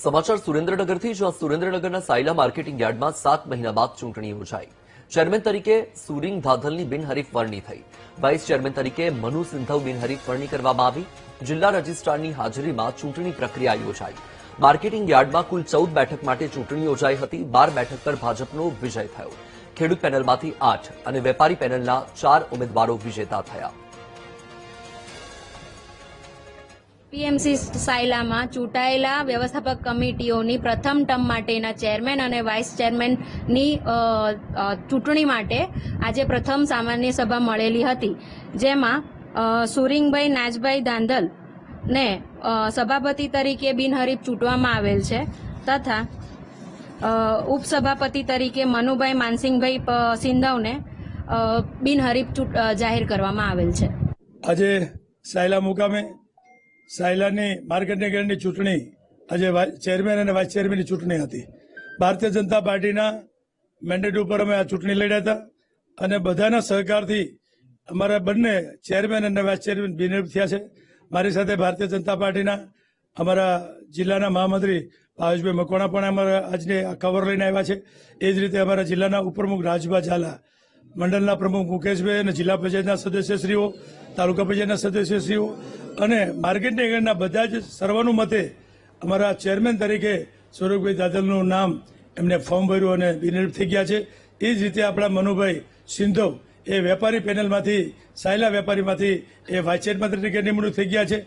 સમાચાર સુરેન્દ્રનગરથી જ્યાં સુરેન્દ્રનગરના સાયલા માર્કેટિંગ યાર્ડમાં 7 મહિના બાદ ચૂંટણી યોજાઈ। ચેરમેન તરીકે સુરિંગ ધાધલની બિનહરીફ વરણી થઈ। વાઇસ ચેરમેન તરીકે મનુ સિંધવ બિનહરીફ વરણી કરવામાં આવી। જિલ્લા રજિસ્ટ્રારની હાજરીમાં ચૂંટણી પ્રક્રિયા યોજાઈ। માર્કેટિંગ યાર્ડમાં કુલ 14 બેઠક માટે ચૂંટણી યોજાઈ હતી। 12 બેઠક પર ભાજપનો વિજય થયો। ખેડૂત પેનલમાંથી 8 અને વેપારી પેનલના 4 ઉમેદવારો વિજેતા થયા। પીએમસી સાયલામાં ચૂંટાયેલા વ્યવસ્થાપક કમિટીઓની પ્રથમ ટર્મ માટેના ચેરમેન અને વાઇસ ચેરમેનની ચૂંટણી માટે આજે પ્રથમ સામાન્ય સભા મળેલી હતી, જેમાં સુરિંગભાઈ નાજભાઈ ધાંધલને સભાપતિ તરીકે બિનહરીફ ચૂંટવામાં આવેલ છે તથા ઉપસભાપતિ તરીકે મનુભાઈ માનસિંહભાઈ સિંધવને બિનહરીફ જાહેર કરવામાં આવેલ છે। આજે સાયલા મુકામે સાયલાની માર્કેટિંગ યાર્ડની ચૂંટણી આજે ચેરમેન અને વાઇસ ચેરમેનની ચૂંટણી હતી। ભારતીય જનતા પાર્ટીના મેન્ડેટ ઉપર અમે આ ચૂંટણી લડ્યા હતા અને બધાના સહકારથી અમારા બંને ચેરમેન અને વાઇસ ચેરમેન બિનહરીફ થયા છે। મારી સાથે ભારતીય જનતા પાર્ટીના અમારા જિલ્લાના મહામંત્રી ભાવેશભાઈ મકવાણા પણ અમારા આજને આ કવર લઈને આવ્યા છે। એ જ રીતે અમારા જિલ્લાના ઉપપ્રમુખ રાજભા ઝાલા, મંડળના પ્રમુખ મુકેશભાઈ અને જિલ્લા પંચાયતના સદસ્યશ્રીઓ, તાલુકા પંચાયતના સદસ્યશ્રીઓ અને માર્કેટિંગ યાર્ડના બધા જ સર્વાનુમતે અમારા ચેરમેન તરીકે સુરગભાઈ દાદલનું નામ એમને ફોર્મ ભર્યું અને બિનહરીફ થઈ ગયા છે। એ જ રીતે આપણા મનુભાઈ સિંધવ એ વેપારી પેનલમાંથી સાયલા વેપારીમાંથી એ વાઇસ ચેરમેન તરીકે નિમણૂક થઈ ગયા છે।